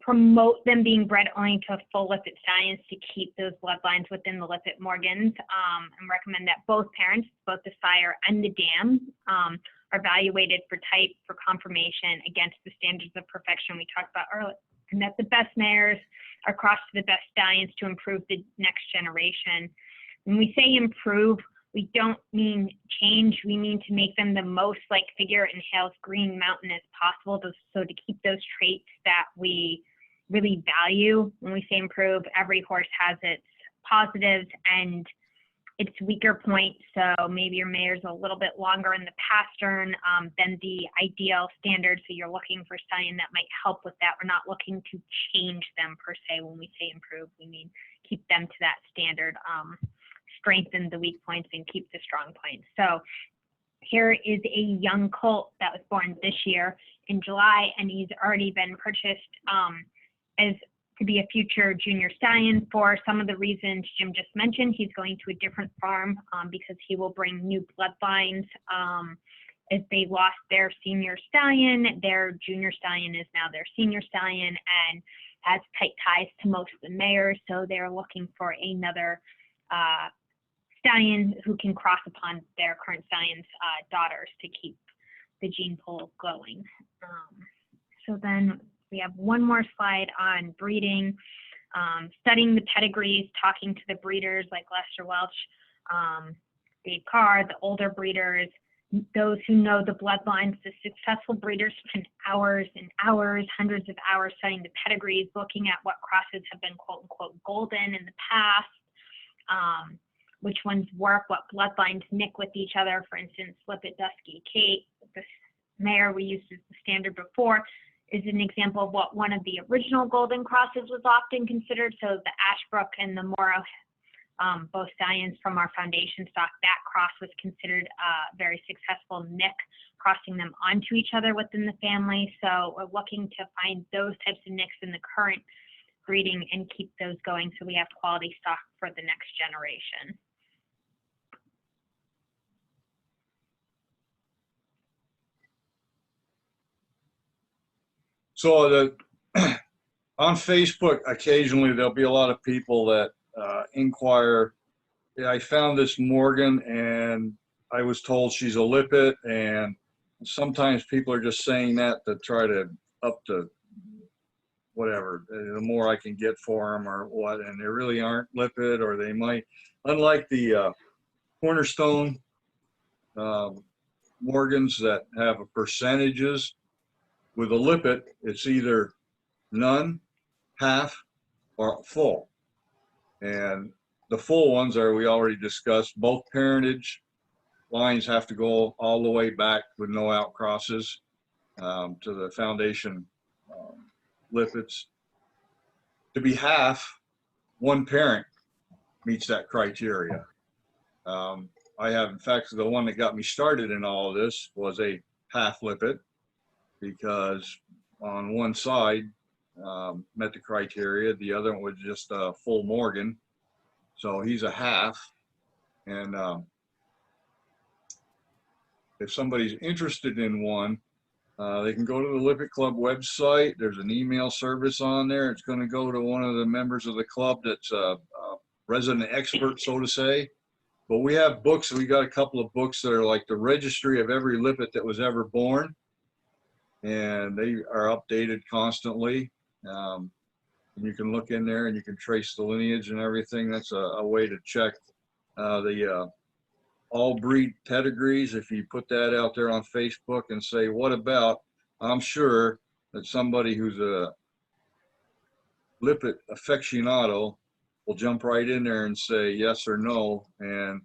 promote them being bred only to full Lippitt stallions to keep those bloodlines within the Lippitt Morgans, and recommend that both parents, both the sire and the dam, are evaluated for type for confirmation against the standards of perfection we talked about earlier, and that the best mares are crossed to the best stallions to improve the next generation. When we say improve, we don't mean change. We mean to make them the most like Figure and Hales Green Mountain as possible. So to keep those traits that we really value. When we say improve, every horse has its positives and its weaker points. So maybe your mare's a little bit longer in the pastern than the ideal standard. So you're looking for a stallion that might help with that. We're not looking to change them per se. When we say improve, we mean keep them to that standard, strengthen the weak points and keep the strong points. So here is a young colt that was born this year in July, and he's already been purchased as to be a future junior stallion for some of the reasons Jim just mentioned. He's going to a different farm because he will bring new bloodlines. As they lost their senior stallion, their junior stallion is now their senior stallion and has tight ties to most of the mares. So they're looking for another stallion who can cross upon their current stallion's daughters to keep the gene pool going. So then we have one more slide on breeding, studying the pedigrees, talking to the breeders like Lester Welch, Dave Carr, the older breeders, those who know the bloodlines. The successful breeders spend hours and hours, hundreds of hours studying the pedigrees, looking at what crosses have been quote unquote golden in the past, which ones work, what bloodlines nick with each other. For instance, Lippitt Dusky Kate, the mare we used as the standard before, is an example of what one of the original golden crosses was often considered. So the Ashbrook and the Moro, both stallions from our foundation stock, that cross was considered a very successful nick, crossing them onto each other within the family. So we're looking to find those types of nicks in the current breeding and keep those going so we have quality stock for the next generation. So on Facebook, occasionally there'll be a lot of people that inquire, yeah, I found this Morgan and I was told she's a Lippitt, and sometimes people are just saying that to try to up to whatever, the more I can get for them or what, and they really aren't Lippitt, or they might, unlike the Cornerstone Morgans that have percentages, with a Lippitt, it's either none, half, or full. And the full ones are, we already discussed, both parentage lines have to go all the way back with no outcrosses to the foundation Lippitts. To be half, one parent meets that criteria. I have, in fact, the one that got me started in all of this was a half Lippitt, because on one side met the criteria, the other one was just a full Morgan, so he's a half. And if somebody's interested in one, they can go to the Lippitt Club website. There's an email service on there. It's going to go to one of the members of the club that's a resident expert, so to say. But we have books. We got a couple of books that are like the registry of every Lippitt that was ever born, and they are updated constantly. And you can look in there and you can trace the lineage and everything. That's a way to check the all breed pedigrees. If you put that out there on Facebook and say, what about, I'm sure that somebody who's a Lippitt aficionado will jump right in there and say yes or no. And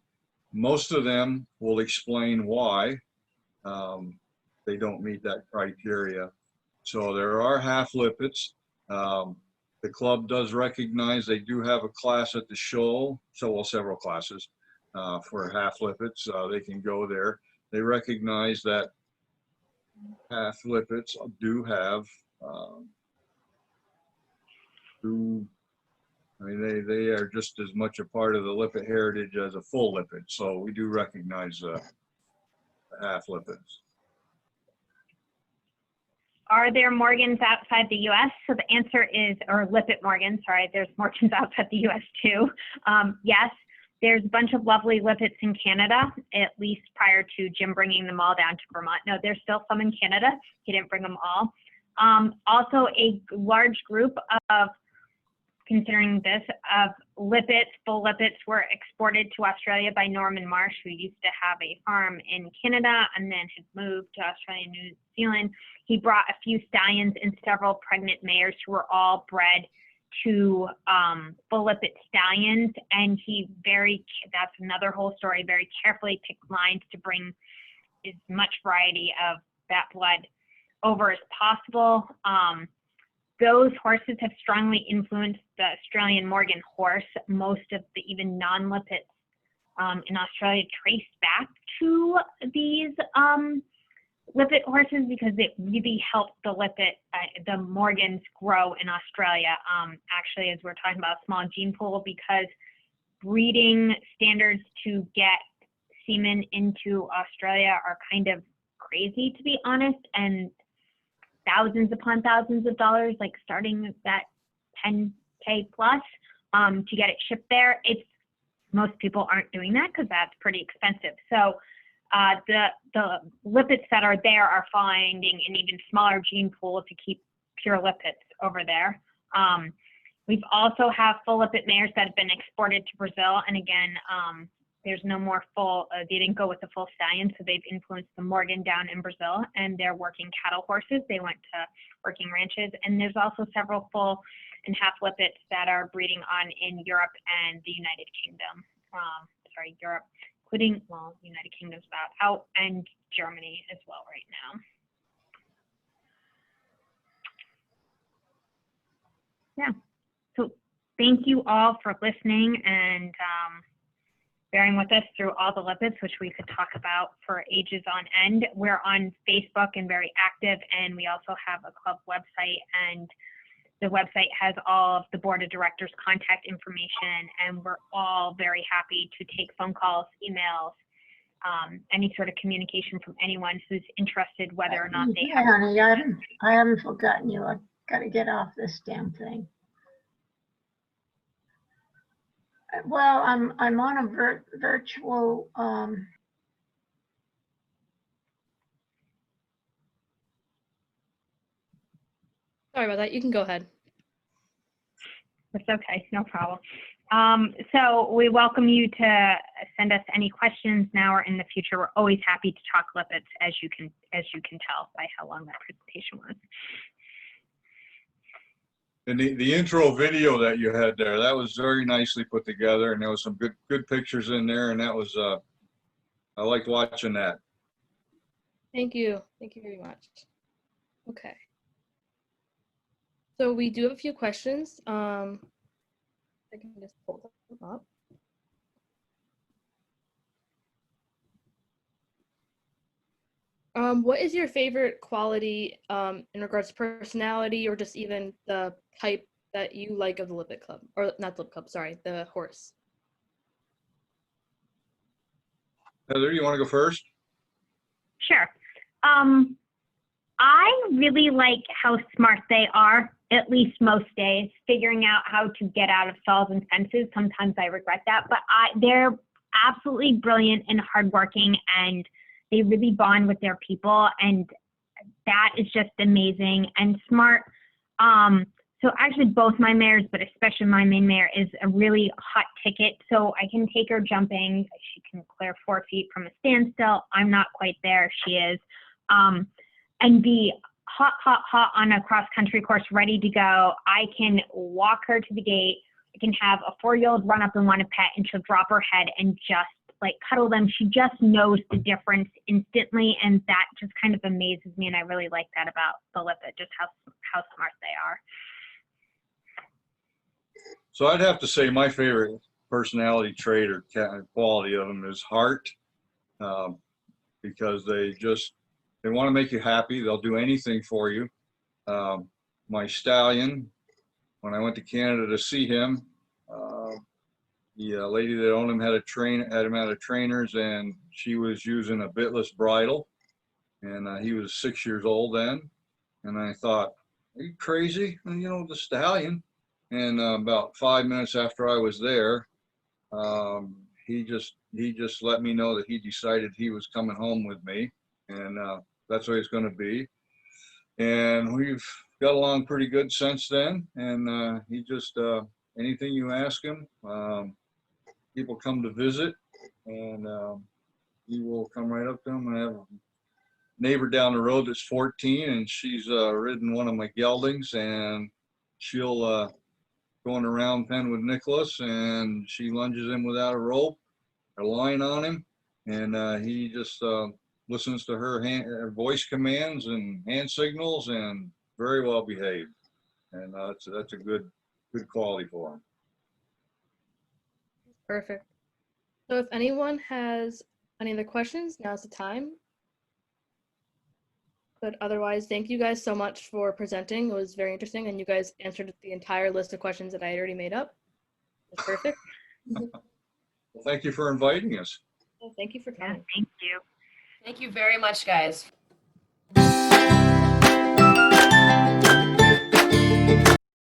most of them will explain why they don't meet that criteria. So there are half Lippitts. The club does recognize they do have a class at the show, well, several classes. For half Lippitts, they can go there. They recognize that half Lippitts do have, they are just as much a part of the Lippitt heritage as a full Lippitt. So we do recognize the half Lippitts. Are there Morgans outside the U.S.? So the answer is, or Lippitt Morgans, sorry, there's Morgans outside the U.S. too. Yes. There's a bunch of lovely Lippitts in Canada, at least prior to Jim bringing them all down to Vermont. No, there's still some in Canada. He didn't bring them all. Also, a large group of, considering this, of Lippitts, full Lippitts were exported to Australia by Norman Marsh, who used to have a farm in Canada and then had moved to Australia and New Zealand. He brought a few stallions and several pregnant mares who were all bred to full Lippitt stallions, and that's another whole story, very carefully picked lines to bring as much variety of that blood over as possible. Those horses have strongly influenced the Australian Morgan horse. Most of the even non-Lippitts in Australia trace back to these Lippitt horses because it really helped the Morgans grow in Australia. Actually, as we're talking about a small gene pool, because breeding standards to get semen into Australia are kind of crazy, to be honest, and thousands upon thousands of dollars, like starting at $10K plus to get it shipped there. Most people aren't doing that because that's pretty expensive. So the Lippitts that are there are finding an even smaller gene pool to keep pure Lippitts over there. We've also have full Lippitt mares that have been exported to Brazil. And again, there's no more full, they didn't go with the full stallion, so they've influenced the Morgan down in Brazil, and they're working cattle horses. They went to working ranches. And there's also several full and half Lippitts that are breeding on in Europe and the United Kingdom. Europe, including, well, United Kingdom's about out, and Germany as well right now. Yeah, so thank you all for listening and bearing with us through all the Lippitts, which we could talk about for ages on end. We're on Facebook and very active, and we also have a club website, and the website has all of the board of directors' contact information, and we're all very happy to take phone calls, emails, any sort of communication from anyone who's interested, whether or not they have. Honey, I haven't forgotten you. I've got to get off this damn thing. Well, I'm on a virtual. Sorry about that. You can go ahead. It's okay, no problem. So we welcome you to send us any questions now or in the future. We're always happy to talk Lippitts, as you can tell by how long that presentation was. And the intro video that you had there, that was very nicely put together, and there was some good pictures in there, and that was I liked watching that. Thank you. Thank you very much. Okay. So we do have a few questions. I can just pull them up. What is your favorite quality in regards to personality or just even the type that you like of the Lippitt Club? Or not the Lippitt Club, sorry, the horse. Heather, you want to go first? Sure. I really like how smart they are, at least most days, figuring out how to get out of stalls and fences. Sometimes I regret that, but they're absolutely brilliant and hardworking, and they really bond with their people, and that is just amazing and smart. So actually both my mares, but especially my main mare, is a really hot ticket. So I can take her jumping. She can clear 4 feet from a standstill. I'm not quite there. She is. And be hot on a cross-country course, ready to go. I can walk her to the gate. I can have a 4-year-old run up and want to pet, and she'll drop her head and just like cuddle them. She just knows the difference instantly, and that just kind of amazes me, and I really like that about the Lippitt, just how smart they are. So I'd have to say my favorite personality trait or quality of them is heart, because they want to make you happy. They'll do anything for you. My stallion, when I went to Canada to see him, the lady that owned him had him at a trainer's, and she was using a bitless bridle, and he was 6 years old then. And I thought, are you crazy? And, you know, the stallion. And about 5 minutes after I was there, he just let me know that he decided he was coming home with me, and that's what he's going to be. And we've got along pretty good since then. And he just anything you ask him, people come to visit, and he will come right up to them. I have a neighbor down the road that's 14, and she's ridden one of my geldings, and she'll go in a round pen with Nicholas, and she lunges him without a rope, a line on him, and he just listens to her voice commands and hand signals, and very well behaved. And that's a good quality for him. Perfect. So if anyone has any other questions, now's the time. But otherwise, thank you guys so much for presenting. It was very interesting, and you guys answered the entire list of questions that I had already made up. It's perfect. Well, thank you for inviting us. Thank you for Yeah, coming. thank you. Thank you very much, guys.